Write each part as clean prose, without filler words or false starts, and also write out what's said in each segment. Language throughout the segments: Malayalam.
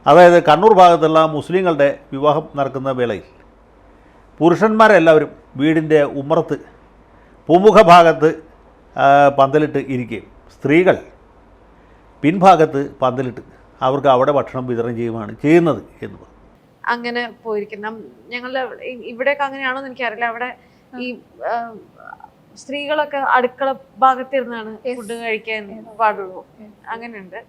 അതായത് കണ്ണൂർ ഭാഗത്തുള്ള മുസ്ലിങ്ങളുടെ വിവാഹം നടക്കുന്ന വേളയിൽ പുരുഷന്മാരെല്ലാവരും വീടിൻ്റെ ഉമ്മറത്ത് പൂമുഖ ഭാഗത്ത് പന്തലിട്ട് ഇരിക്കുകയും സ്ത്രീകൾ പിൻഭാഗത്ത് പന്തലിട്ട് അവർക്ക് അവിടെ ഭക്ഷണം വിതരണം ചെയ്യുകയാണ് ചെയ്യുന്നത് എന്ന് പറഞ്ഞു. അങ്ങനെ പോയിരിക്കുന്ന ഞങ്ങളുടെ ഇവിടെയൊക്കെ അങ്ങനെയാണോന്ന് എനിക്കറിയില്ല. അവിടെ ഈ സ്ത്രീകളൊക്കെ അടുക്കള ഭാഗത്തിരുന്നാണ് ഫുഡ് കഴിക്കാൻ പാടുള്ളൂ. അങ്ങനെയുണ്ട്.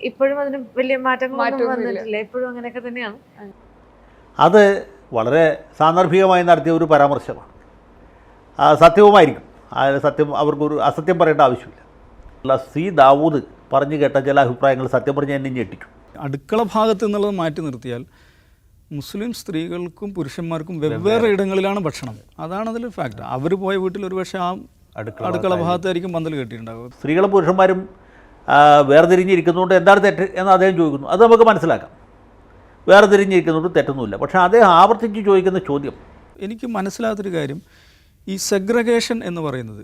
ഇപ്പോഴും അതിന് വലിയ മാറ്റങ്ങളൊന്നും വന്നിട്ടില്ല. ഇപ്പോഴും അങ്ങനെയൊക്കെ തന്നെയാണ്. അത് വളരെ സാന്ദർഭികമായി നടത്തിയ ഒരു പരാമർശമാണ്. സത്യവുമായിരിക്കും. സത്യം അവർക്കൊരു അസത്യം പറയേണ്ട ആവശ്യമില്ല. സി ദാവൂദ് പറഞ്ഞു കേട്ട ചില അഭിപ്രായങ്ങൾ സത്യം പറഞ്ഞ് എന്നെ ഞെട്ടിച്ചു. അടുക്കള ഭാഗത്ത് എന്നുള്ളത് മാറ്റി നിർത്തിയാൽ മുസ്ലിം സ്ത്രീകൾക്കും പുരുഷന്മാർക്കും വെവ്വേറെ ഇടങ്ങളിലാണ് ഭക്ഷണം. അതാണ് അതിൽ ഫാക്ട്. അവർ പോയ വീട്ടിൽ ഒരു പക്ഷേ ആ അടുക്കള ഭാഗത്തായിരിക്കും പന്തൽ കെട്ടിയിട്ടുണ്ടാകും. സ്ത്രീകളും പുരുഷന്മാരും വേർതിരിഞ്ഞിരിക്കുന്നതുകൊണ്ട് എന്താണ് തെറ്റ് എന്ന് അദ്ദേഹം ചോദിക്കുന്നു. അത് നമുക്ക് മനസ്സിലാക്കാം. വേർതിരിഞ്ഞിരിക്കുന്നതുകൊണ്ട് തെറ്റൊന്നുമില്ല. പക്ഷേ അദ്ദേഹം ആവർത്തിച്ച് ചോദിക്കുന്ന ചോദ്യം എനിക്ക് മനസ്സിലാത്തൊരു കാര്യം, ഈ സെഗ്രഗേഷൻ എന്ന് പറയുന്നത്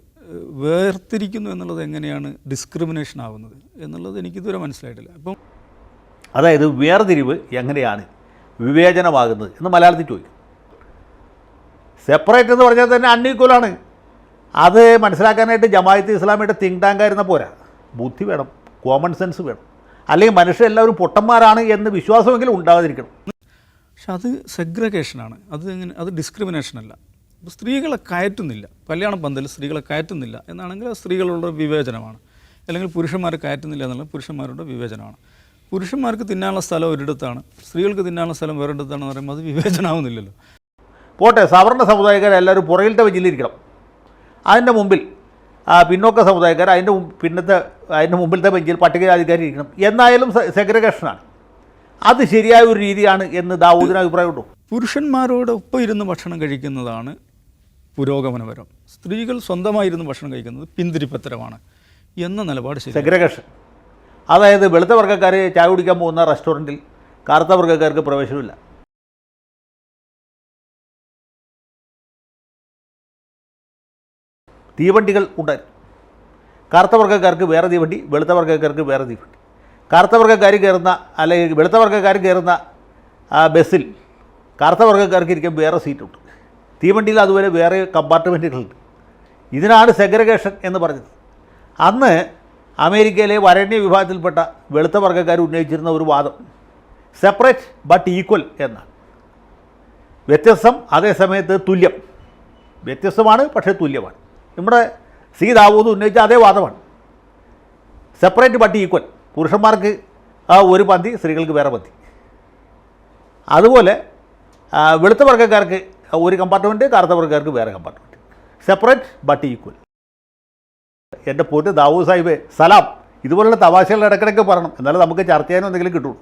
വേർതിരിക്കുന്നു എന്നുള്ളത് എങ്ങനെയാണ് ഡിസ്ക്രിമിനേഷൻ ആവുന്നത് എന്നുള്ളത് എനിക്കിതുവരെ മനസ്സിലായിട്ടില്ല. അപ്പം അതായത് വേർതിരിവ് എങ്ങനെയാണ് വിവേചനമാകുന്നത് എന്ന് മലയാളത്തിൽ ചോദിക്കും. സെപ്പറേറ്റ് എന്ന് പറഞ്ഞാൽ തന്നെ അൺഈക്വലാണ്. അത് മനസ്സിലാക്കാനായിട്ട് ജമാഅത്തെ ഇസ്ലാമിയുടെ തിങ്ക് ടാങ്ക് ആയിരുന്ന പോരാ. ബുദ്ധി വേണം, കോമൺ സെൻസ് വേണം. അല്ലെങ്കിൽ മനുഷ്യരെല്ലാവരും പൊട്ടന്മാരാണ് എന്ന് വിശ്വാസമെങ്കിലും ഉണ്ടാകാതിരിക്കണം. പക്ഷെ അത് സെഗ്രഗേഷനാണ്. അത് ഡിസ്ക്രിമിനേഷൻ അല്ല. സ്ത്രീകളെ കയറ്റുന്നില്ല, കല്യാണ പന്തൽ സ്ത്രീകളെ കയറ്റുന്നില്ല എന്നാണെങ്കിൽ സ്ത്രീകളുടെ വിവേചനമാണ്. അല്ലെങ്കിൽ പുരുഷന്മാരെ കയറ്റുന്നില്ല എന്നുള്ള പുരുഷന്മാരുടെ വിവേചനമാണ്. പുരുഷന്മാർക്ക് തിന്നാനുള്ള സ്ഥലം ഒരിടത്താണ്, സ്ത്രീകൾക്ക് തിന്നാനുള്ള സ്ഥലം വേറൊരിടത്താണെന്ന് പറയുമ്പോൾ അത് വിവേചനമാവുന്നില്ലല്ലോ. പോട്ടെ, സവർണ്ണ സമുദായക്കാരെല്ലാവരും പുറകിലത്തെ വെഞ്ചിലിരിക്കണം. അതിൻ്റെ മുമ്പിൽ പിന്നോക്ക സമുദായക്കാർ അതിൻ്റെ മുമ്പിലത്തെ ബെഞ്ചിൽ പട്ടികജാതിക്കാരിരിക്കണം. എന്നായാലും സെഗ്രഗേഷനാണ്. അത് ശരിയായ ഒരു രീതിയാണ് എന്ന് ദാവൂദിന് അഭിപ്രായമുണ്ടോ? പുരുഷന്മാരോടൊപ്പം ഇരുന്ന് ഭക്ഷണം കഴിക്കുന്നതാണ് പുരോഗമനപരം. സ്ത്രീകൾ സ്വന്തമായിരുന്ന് ഭക്ഷണം കഴിക്കുന്നത് പിന്തിരിപ്പത്തരമാണ് എന്ന നിലപാട് ശരി. സെഗ്രഗേഷൻ അതായത് വെളുത്ത വർഗ്ഗക്കാർ ചായ കുടിക്കാൻ പോകുന്ന റെസ്റ്റോറൻറ്റിൽ കറുത്ത വർഗ്ഗക്കാർക്ക് പ്രവേശനമില്ല. തീവണ്ടികൾ ഉണ്ടായിരുന്നു. കറുത്ത വർഗ്ഗക്കാർക്ക് വേറെ തീവണ്ടി, വെളുത്ത വർഗ്ഗക്കാർക്ക് വേറെ തീവണ്ടി. കറുത്ത വർഗ്ഗക്കാർ കയറുന്ന അല്ലെങ്കിൽ വെളുത്ത വർഗ്ഗക്കാർ കയറുന്ന ബസ്സിൽ കറുത്ത വർഗ്ഗക്കാർക്ക് ഇരിക്കാൻ വേറെ സീറ്റുണ്ട്. തീവണ്ടിയിൽ അതുപോലെ വേറെ കമ്പാർട്ട്മെൻറ്റുകളുണ്ട്. ഇതിനാണ് സെഗ്രഗേഷൻ എന്ന് പറഞ്ഞത്. അന്ന് അമേരിക്കയിലെ വരേണ്യ വിഭാഗത്തിൽപ്പെട്ട വെളുത്ത വർഗ്ഗക്കാർ ഉന്നയിച്ചിരുന്ന ഒരു വാദം സെപ്പറേറ്റ് ബട്ട് ഈക്വൽ എന്നാണ്. വ്യത്യസ്തം അതേസമയത്ത് തുല്യം. വ്യത്യസ്തമാണ് പക്ഷേ തുല്യമാണ്. നമ്മുടെ സി ദാവൂദ് ഉന്നയിച്ച അതേ വാദമാണ്. Separate but equal. പുരുഷന്മാർക്ക് ഒരു പന്തി, സ്ത്രീകൾക്ക് വേറെ പന്തി. അതുപോലെ വെളുത്ത വർഗ്ഗക്കാർക്ക് ഒരു കമ്പാർട്ട്മെൻറ്റ്, കറുത്ത വർഗ്ഗക്കാർക്ക് വേറെ കമ്പാർട്ട്മെൻറ്റ്. Separate but equal. എൻ്റെ പൊന്ന് ദാവൂദ് സാഹിബേ, സലാം. ഇതുപോലുള്ള തമാശകൾ ഇടയ്ക്കിടയ്ക്ക് പറയണം, എന്നാലും നമുക്ക് ചർച്ച ചെയ്യാനും എന്തെങ്കിലും കിട്ടുള്ളൂ.